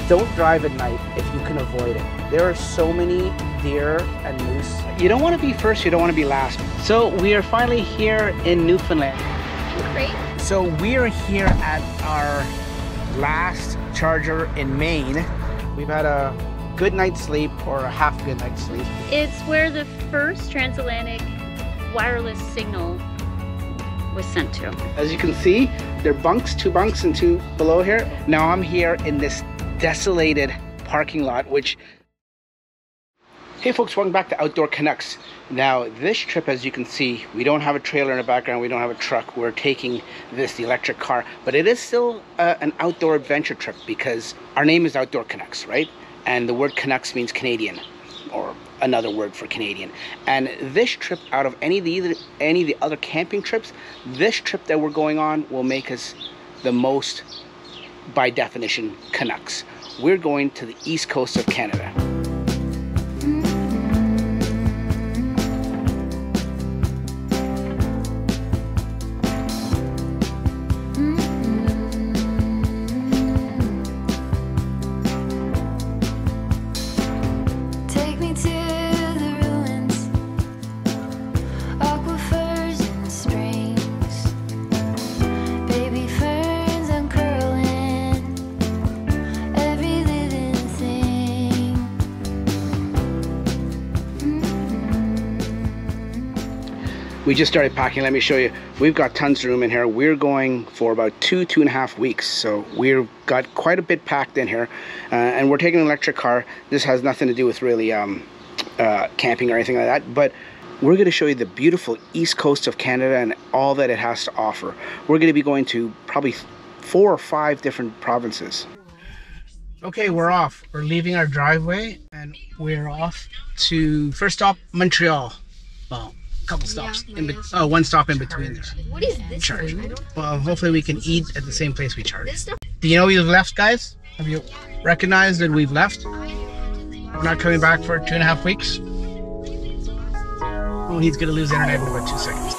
don't drive at night if you can avoid it. There are so many deer and moose. You don't want to be first, you don't want to be last. So we are finally here in Newfoundland. Great. So we are here at our last charger in Maine. We've had a good night's sleep, or a half good night's sleep. It's where the first transatlantic wireless signal was sent to. As you can see, there are bunks, 2 bunks and 2 below here. Now I'm here in this desolated parking lot, which... Hey folks, welcome back to Outdoor Canucks. Now this trip, as you can see, we don't have a trailer in the background, we don't have a truck. We're taking the electric car, but it is still an outdoor adventure trip because our name is Outdoor Canucks, right? And the word Canucks means Canadian, or another word for Canadian. And this trip, out of any of the other camping trips, this trip that we're going on will make us the most, by definition, Canucks. We're going to the east coast of Canada. We just started packing. Let me show you. We've got tons of room in here. We're going for about 2.5 weeks. So we've got quite a bit packed in here. And we're taking an electric car. This has nothing to do with really camping or anything like that. But we're going to show you the beautiful east coast of Canada and all that it has to offer. We're going to be going to probably 4 or 5 different provinces. Okay, we're off. We're leaving our driveway and we're off to, first stop, Montreal. Well, couple stops, yeah, one stop in between there. What is this? Charge. Well, hopefully we can eat at the same place we charge. Do you know we've left, guys? Have you recognized that we've left? We're not coming back for 2.5 weeks. Oh, he's gonna lose internet in about 2 seconds.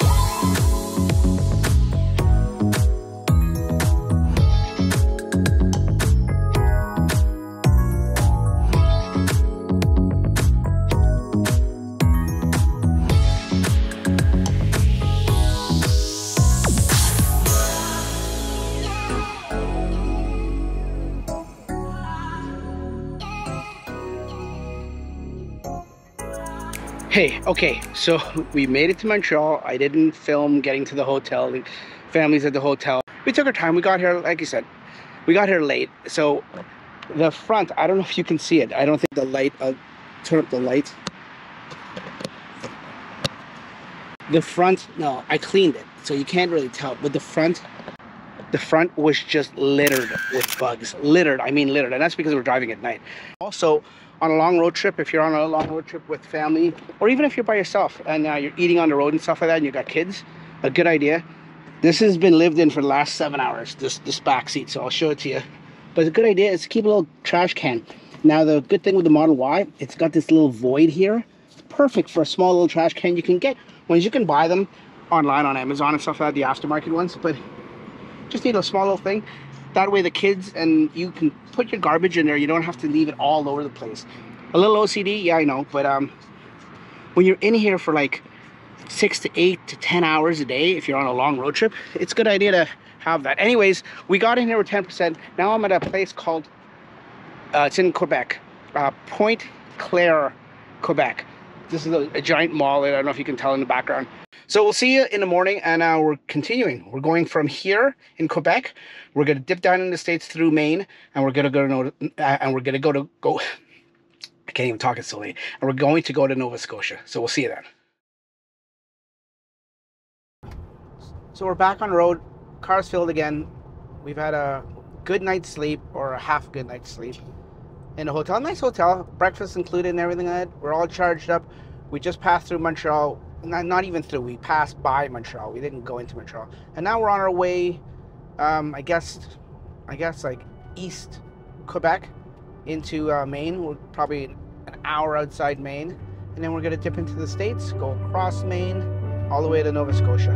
Hey, okay, so we made it to Montreal. I didn't film getting to the hotel. The family's at the hotel. We took our time. We got here, like you said, we got here late. So the front, I don't know if you can see it. I don't think the light, I'll turn up the light. The front, no, I cleaned it, so you can't really tell. But the front was just littered with bugs. Littered, I mean littered. And that's because we're driving at night. Also, on a long road trip, if you're on a long road trip with family, or even if you're by yourself and you're eating on the road and stuff like that and you got kids, a good idea. This has been lived in for the last 7 hours, this back seat, so I'll show it to you. But a good idea is to keep a little trash can. Now the good thing with the Model Y, it's got this little void here. It's perfect for a small little trash can. You can get ones, you can buy them online on Amazon and stuff like that, the aftermarket ones, but just need a small little thing. That way the kids and you can put your garbage in there. You don't have to leave it all over the place. A little OCD, yeah, I know, but when you're in here for like 6 to 8 to 10 hours a day, if you're on a long road trip, it's a good idea to have that. Anyways, we got in here with 10%. Now I'm at a place called, it's in Quebec, Pointe Claire, Quebec. This is a giant mall. I don't know if you can tell in the background. So we'll see you in the morning, and we're continuing. We're going from here in Quebec. We're going to dip down in the States through Maine, and we're going to go to I can't even talk, it's so late. And we're going to go to Nova Scotia. So we'll see you then. So we're back on the road. Car's filled again. We've had a good night's sleep, or a half good night's sleep in a hotel. Nice hotel, breakfast included and everything like that. We're all charged up. We just passed through Montreal. Not even through, we passed by Montreal. We didn't go into Montreal. And now we're on our way, I guess like east Quebec into Maine. We're probably an hour outside Maine. And then we're gonna dip into the States, go across Maine, all the way to Nova Scotia.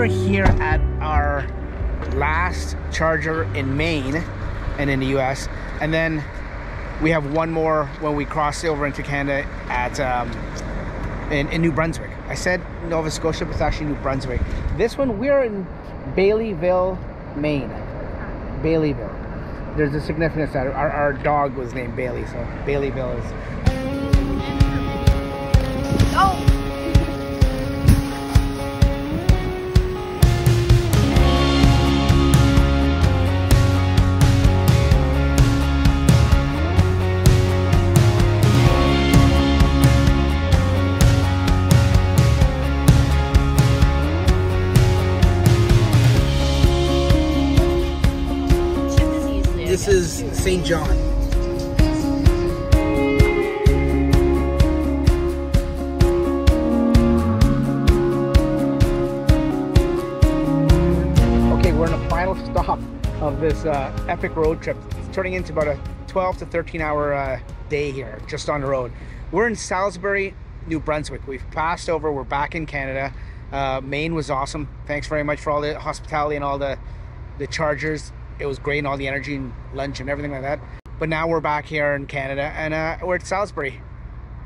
are here at our last charger in Maine and in the US, and then we have one more when we cross over into Canada at in New Brunswick. I said Nova Scotia, but it's actually New Brunswick. This one, we're in Baileyville, Maine. Baileyville. There's a significance that our dog was named Bailey, so Baileyville is... Oh! This is St. John. Okay, we're in the final stop of this epic road trip. It's turning into about a 12 to 13 hour day here, just on the road. We're in Salisbury, New Brunswick. We've passed over, we're back in Canada. Maine was awesome. Thanks very much for all the hospitality and all the chargers. It was great, and all the energy and lunch and everything like that. But now we're back here in Canada, and we're at Salisbury.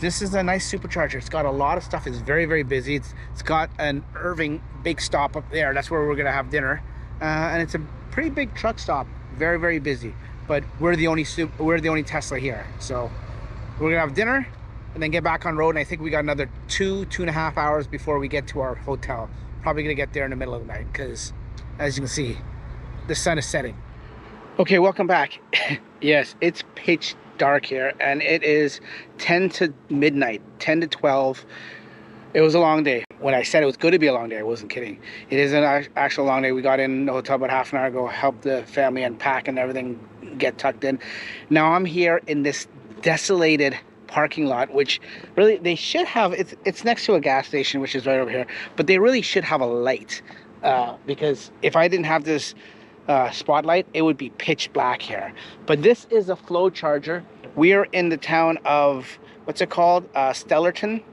This is a nice supercharger. It's got a lot of stuff. It's very, very busy. It's got an Irving big stop up there. That's where we're gonna have dinner, and it's a pretty big truck stop. Very, very busy. But we're the only Tesla here, so we're gonna have dinner and then get back on road. And I think we got another 2.5 hours before we get to our hotel. Probably gonna get there in the middle of the night because, as you can see, the sun is setting. Okay, welcome back. Yes, it's pitch dark here, and it is 10 to midnight, 10 to 12. It was a long day. When I said it was going to be a long day, I wasn't kidding. It is an actual long day. We got in the hotel about half an hour ago, helped the family unpack and everything get tucked in. Now I'm here in this desolated parking lot, which really they should have. It's next to a gas station, which is right over here, but they really should have a light, because if I didn't have this spotlight, it would be pitch black here. But this is a flow charger. We are in the town of, what's it called, Stellarton.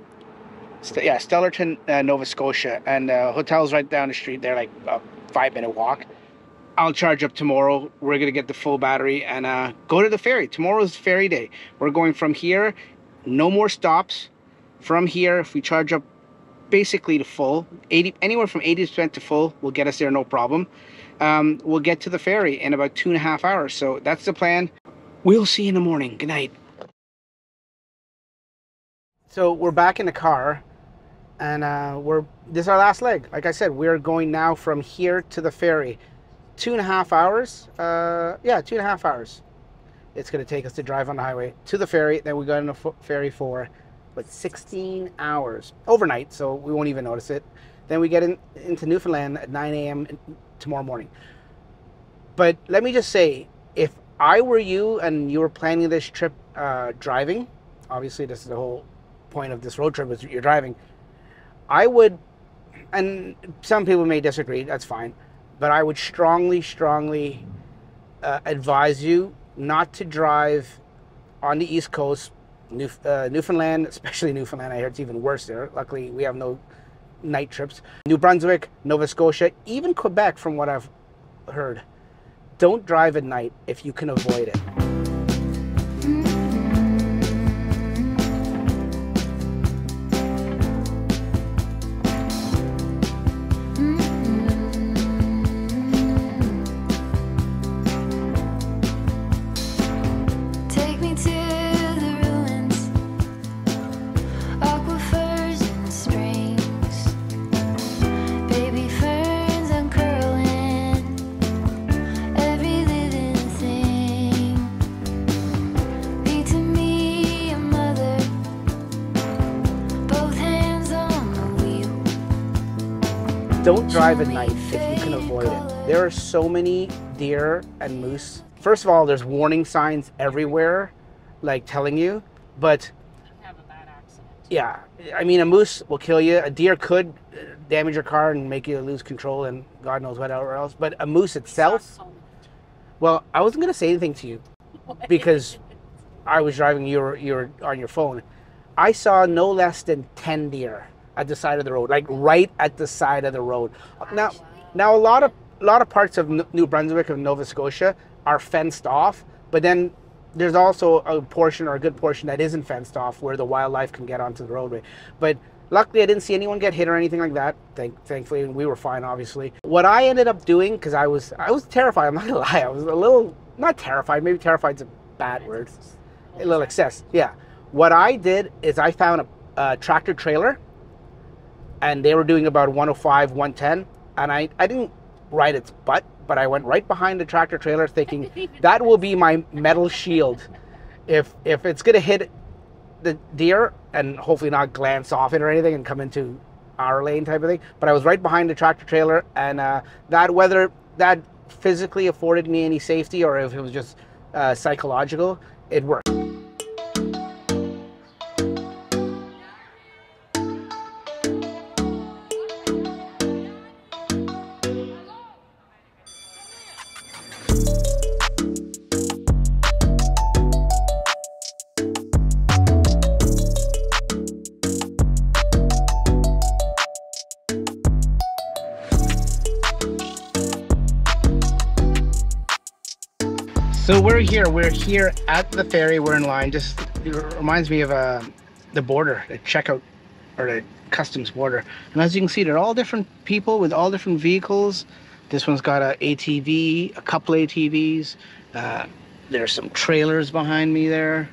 Stellarton, Nova Scotia, and hotel's right down the street there, like a 5-minute walk. I'll charge up tomorrow. We're gonna get the full battery and go to the ferry. Tomorrow's ferry day. We're going from here, no more stops. From here, if we charge up basically to full, anywhere from 80% to full will get us there, no problem. We'll get to the ferry in about 2.5 hours. So that's the plan. We'll see you in the morning. Good night. So we're back in the car, and this is our last leg. Like I said, we're going now from here to the ferry. 2.5 hours. Yeah, 2.5 hours. It's going to take us to drive on the highway to the ferry. Then we got in a ferry for 16 hours overnight, so we won't even notice it. Then we get into Newfoundland at 9 a.m. tomorrow morning. But let me just say, if I were you and you were planning this trip driving, obviously this is the whole point of this road trip, is you're driving, I would, and some people may disagree, that's fine, but I would strongly advise you not to drive on the East Coast, Newfoundland, especially Newfoundland. I hear it's even worse there. Luckily, we have no night trips. New Brunswick, Nova Scotia, even Quebec, from what I've heard. Don't drive at night if you can avoid it. Don't drive at night if you can avoid it. There are so many deer and moose. First of all, there's warning signs everywhere, like telling you, but have a bad accident. Yeah, I mean, a moose will kill you. A deer could damage your car and make you lose control and God knows whatever else. But a moose itself, well, I wasn't going to say anything to you because I was driving, you were on your phone. I saw no less than 10 deer at the side of the road, like right at the side of the road. Now a lot of parts of New Brunswick and Nova Scotia are fenced off, but then there's also a portion, or a good portion, that isn't fenced off where the wildlife can get onto the roadway. But luckily I didn't see anyone get hit or anything like that. Thankfully, and we were fine, obviously. What I ended up doing, because I was terrified, I'm not gonna lie, I was a little, not terrified, maybe terrified's a bad word, a little excess, yeah. What I did is I found a tractor trailer, and they were doing about 105, 110, and I didn't ride its butt, but I went right behind the tractor trailer thinking that will be my metal shield. If it's gonna hit the deer and hopefully not glance off it or anything and come into our lane type of thing. But I was right behind the tractor trailer, and that, whether that physically afforded me any safety or if it was just psychological, it worked. So we're here at the ferry. We're in line. Just, it reminds me of the border, the checkout, or the customs border. And as you can see, they're all different people with all different vehicles. This one's got an ATV, a couple ATVs. There's some trailers behind me there.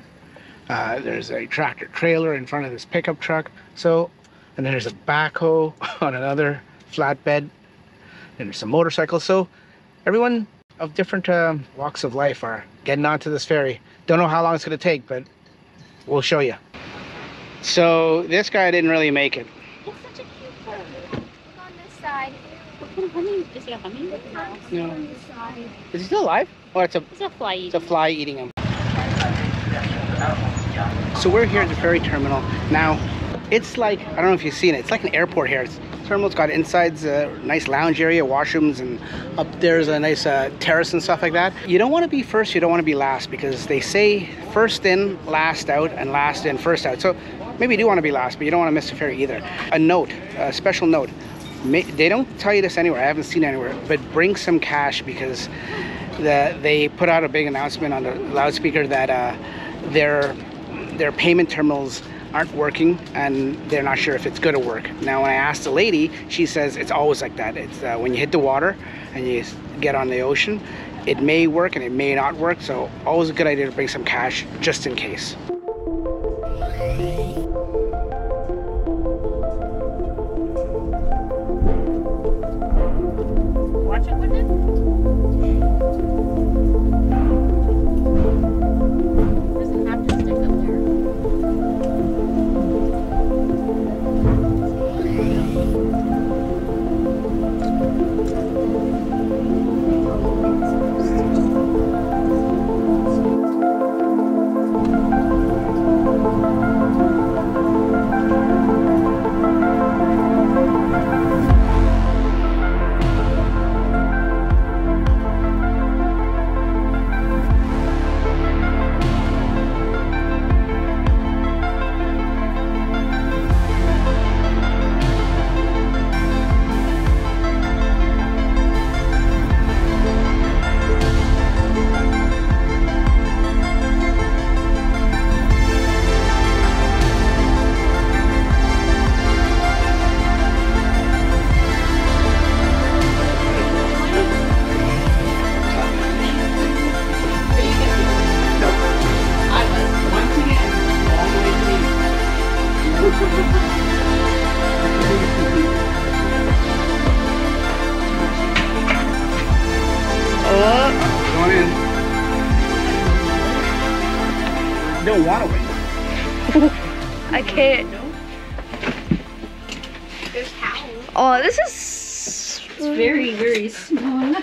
There's a tractor trailer in front of this pickup truck. So, and then there's a backhoe on another flatbed. And there's some motorcycles. So everyone of different walks of life are getting onto this ferry. Don't know how long it's going to take, but we'll show you. So this guy didn't really make it. It's such a cute bird. Look on this side. What kind of humming? Is he a hummingbird? No. On this side. Is he still alive? Oh, it's a fly eating. It's a fly eating him. So we're here at the ferry terminal. Now, it's like, I don't know if you've seen it, it's like an airport here. Terminal's got insides a nice lounge area, washrooms, and up there's a nice terrace and stuff like that. You don't want to be first, you don't want to be last, because they say first in, last out, and last in, first out. So maybe you do want to be last, but you don't want to miss the ferry either. A note, a special note. They don't tell you this anywhere, I haven't seen it anywhere, but bring some cash, because they put out a big announcement on the loudspeaker that their payment terminals aren't working, and they're not sure if it's going to work. Now, when I asked the lady, she says it's always like that. It's when you hit the water and you get on the ocean, it may work and it may not work. So always a good idea to bring some cash just in case. Watch it with it. Doesn't have to stick up there. Going in. Don't want to wait. I can't. There's towels. Oh, this is It's very, very small.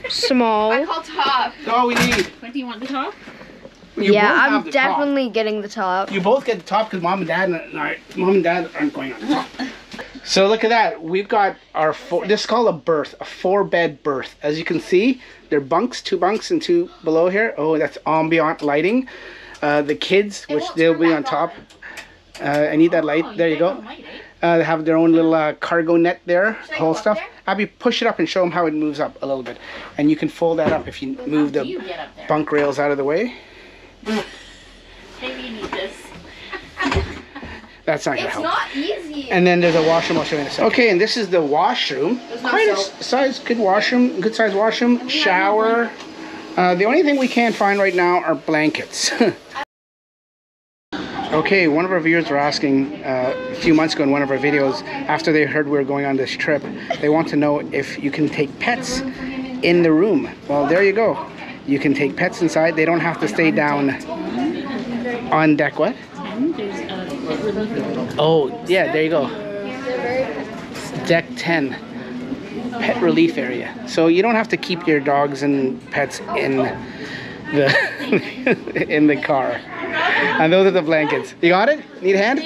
small. I call top. That's all we need. What, do you want the top? You Yeah, both have I'm the definitely getting the top. top. You both get the top because mom and dad aren't going on the top. So look at that. We've got our this is called a berth, a 4-bed berth. As you can see, there are bunks, 2 bunks and 2 below here. Oh, that's ambient lighting. The kids, which they'll be on top. I need that light. There you go. They have their own little cargo net there, whole stuff. Abby, push it up and show them how it moves up a little bit. And you can fold that up if you move the bunk rails out of the way. Maybe you need this. That's not gonna help. It's not easy. And then there's a washroom. I'll show you in a second. Okay, and this is the washroom. Quite a size, good washroom, good size washroom, shower. The only thing we can't find right now are blankets. Okay, one of our viewers were asking a few months ago in one of our videos, after they heard we were going on this trip, they want to know if you can take pets in the room. Well, there you go. You can take pets inside. They don't have to stay down on deck. What? Oh, yeah, there you go. Deck 10, pet relief area. So you don't have to keep your dogs and pets in the in the car. And those are the blankets. You got it? Need a hand?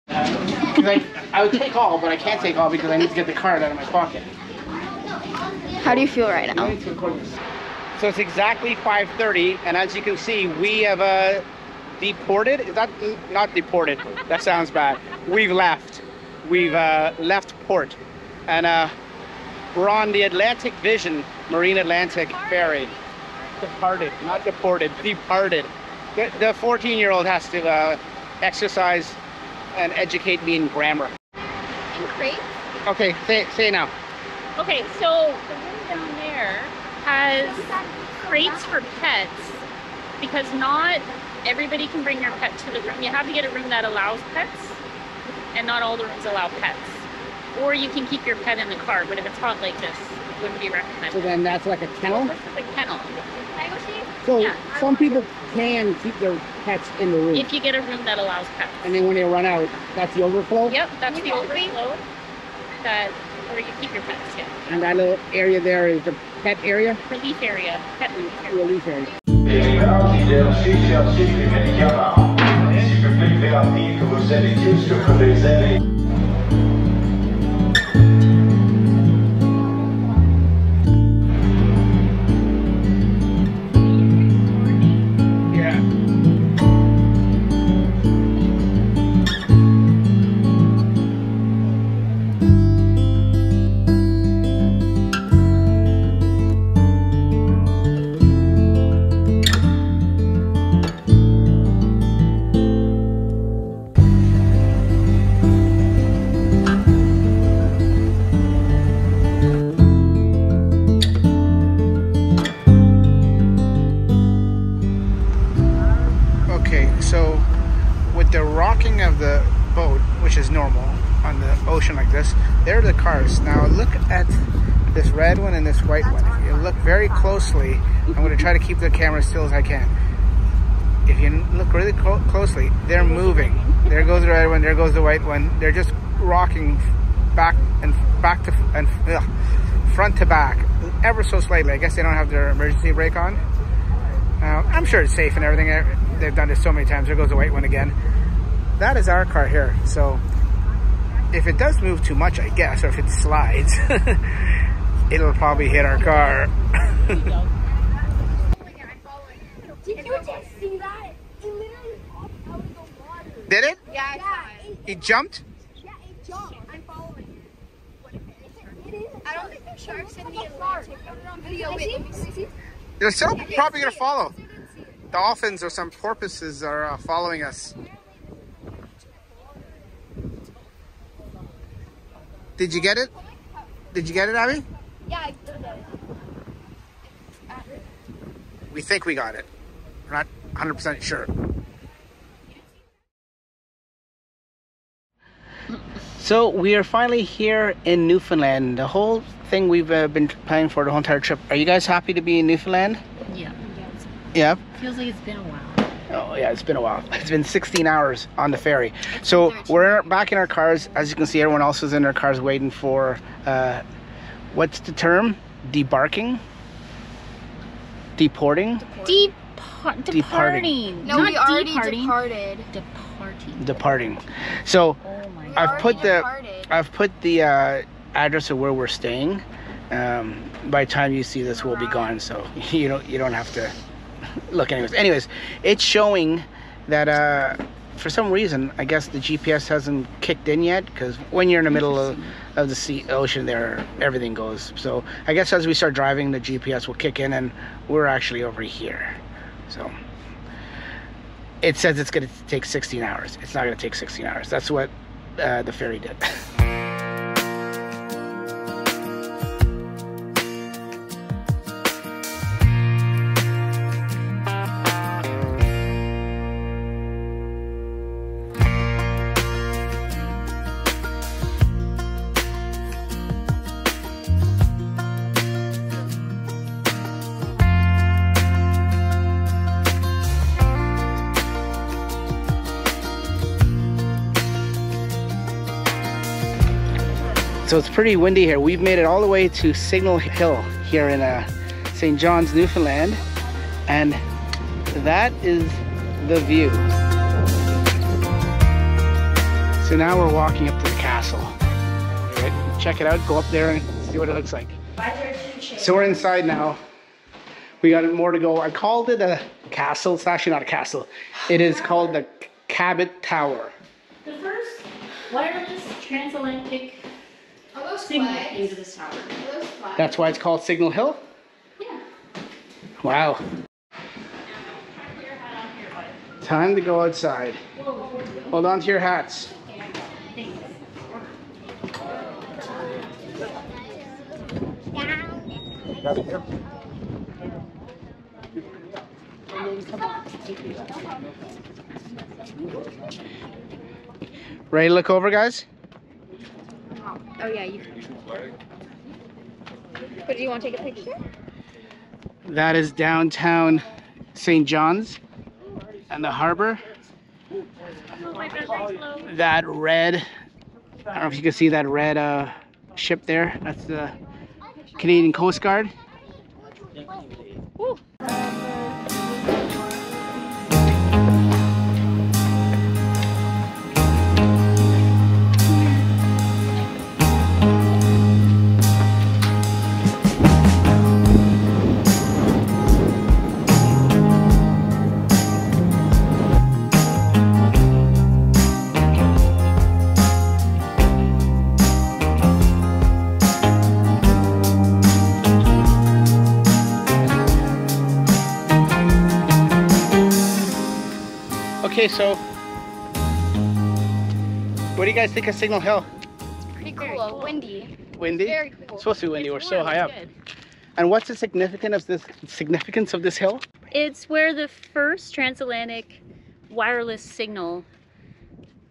I would take all, but I can't take all because I need to get the card out of my pocket. How do you feel right now? So it's exactly 5:30, and as you can see, we have deported. Is that not deported? That sounds bad. We've left. We've left port, and we're on the Atlantic Vision Marine Atlantic ferry. Departed, not deported. Departed. The 14-year-old has to exercise and educate me in grammar. In crates? Okay, say it now. Okay, so the room down there has crates for pets because not everybody can bring your pet to the room. You have to get a room that allows pets, and not all the rooms allow pets. Or you can keep your pet in the car, but if it's hot like this, it wouldn't be recommended. So then that's like a kennel? This is a kennel. Can I go see? So Yeah. some people can keep their pets in the room. If you get a room that allows pets. And then when they run out, that's the overflow? Yep, that's the overflow that where you keep your pets, yeah. And that little area there is the pet area? Relief area, pet relief area. Relief area. So with the rocking of the boat, which is normal on the ocean like this, there are the cars. Now look at this red one and this white one. If you look very closely, I'm going to try to keep the camera still as I can. If you look really closely, they're moving. There goes the red one, there goes the white one. They're just rocking back to front to back, ever so slightly. I guess they don't have their emergency brake on. I'm sure it's safe and everything. They've done this so many times. There goes the white one again. That is our car here. So if it does move too much, I guess, or if it slides, it'll probably hit our car. Did you just see that? It literally popped out of the water. Did it? Yeah, I saw it. It jumped? Yeah, it jumped. I'm following it. It is. I don't think there's sharks in the Atlantic. Video. Wait, let me see. They're still probably going to follow. Dolphins or some porpoises are following us. Did you get it? Did you get it, Abby? Yeah, I did it. We think we got it. We're not 100% sure. So we are finally here in Newfoundland. The whole thing we've been planning for the whole entire trip. Are you guys happy to be in Newfoundland? Yeah. Yeah. Feels like it's been a while. Oh yeah, it's been a while. It's been 16 hours on the ferry. So we're back in our cars. As you can see, everyone else is in their cars waiting for, what's the term? Debarking? Deporting? Departing. No, we already departed. Departing. So I've put the address of where we're staying. By the time you see this, we'll be gone. So you don't have to look anyways. Anyways, it's showing that for some reason, I guess the GPS hasn't kicked in yet, because when you're in the middle of the ocean there, everything goes. So I guess as we start driving, the GPS will kick in, and we're actually over here. So it says it's going to take 16 hours. It's not going to take 16 hours. That's what the ferry did. So it's pretty windy here. We've made it all the way to Signal Hill here in St. John's, Newfoundland, and that is the view. So now we're walking up to the castle. Right, check it out, go up there and see what it looks like. So we're inside now. We got more to go. I called it a castle. It's actually not a castle. It is called the Cabot Tower. The first wireless transatlantic signal into this tower. That's why it's called Signal Hill? Yeah. Wow. Time to go outside. Hold on to your hats. Ready to look over, guys? Oh yeah, you. But do you want to take a picture? That is downtown St. John's and the harbor. That red, I don't know if you can see that red ship there. That's the Canadian Coast Guard. Woo. Okay, so what do you guys think of Signal Hill? It's pretty cool. Windy. Windy? Very cool. It's supposed to be windy. We're so high up. Good. And what's the significance of this hill? It's where the first transatlantic wireless signal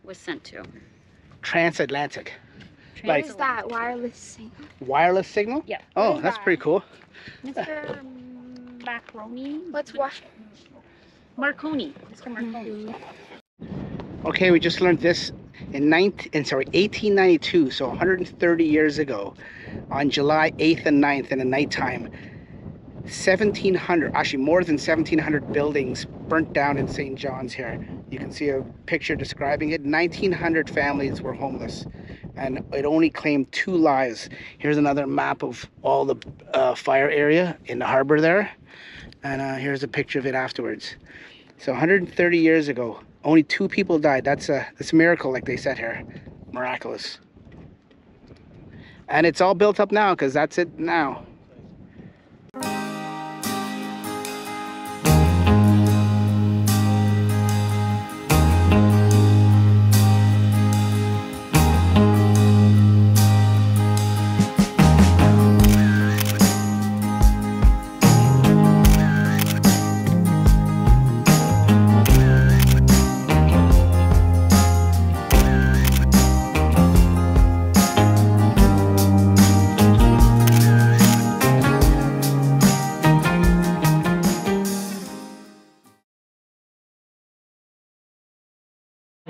was sent to. Transatlantic. What is that wireless signal? Wireless signal? Yeah. Oh, that's pretty cool. Mr. Macaroni? Let's watch. Marconi. Mr. Marconi. Okay, we just learned this in 1892, so 130 years ago, on July 8th and 9th in the nighttime, 1,700, actually more than 1,700 buildings burnt down in St. John's here. You can see a picture describing it. 1,900 families were homeless, and it only claimed 2 lives. Here's another map of all the fire area in the harbor there, and here's a picture of it afterwards. So 130 years ago, only 2 people died. That's a miracle, like they said here. Miraculous. And it's all built up now, because that's it now.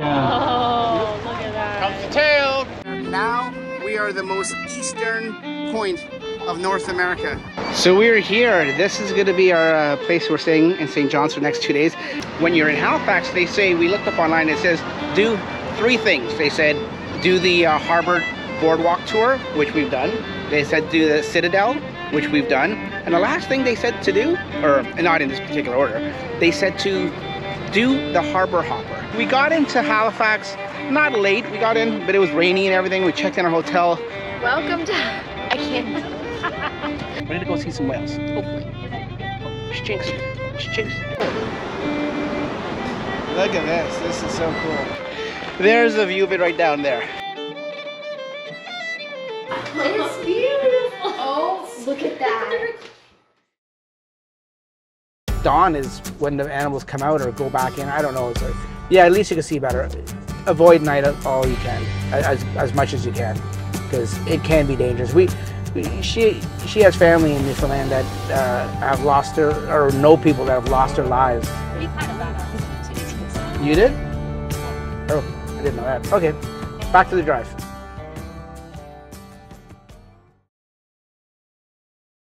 Oh, look at that. Comes the tail. Now we are the most eastern point of North America. So we're here. This is going to be our place we're staying in St. John's for the next 2 days. When you're in Halifax, they say, we looked up online, it says do 3 things. They said do the harbor boardwalk tour, which we've done. They said do the Citadel, which we've done. And the last thing they said to do, or not in this particular order, they said to do the harbor hopper. We got into Halifax, not late, we got in, but it was rainy and everything. We checked in our hotel. Welcome to... I can't... We're gonna go see some whales, hopefully. Stinks. Look at this, this is so cool. There's a view of it right down there. It's beautiful. Oh, look at that. Dawn is when the animals come out or go back in. I don't know. It's like, yeah, at least you can see better. Avoid night all you can, as much as you can, because it can be dangerous. She has family in Newfoundland that have lost their, or know people that have lost their lives. We kind of got us. You did? Oh, I didn't know that. Okay, back to the drive.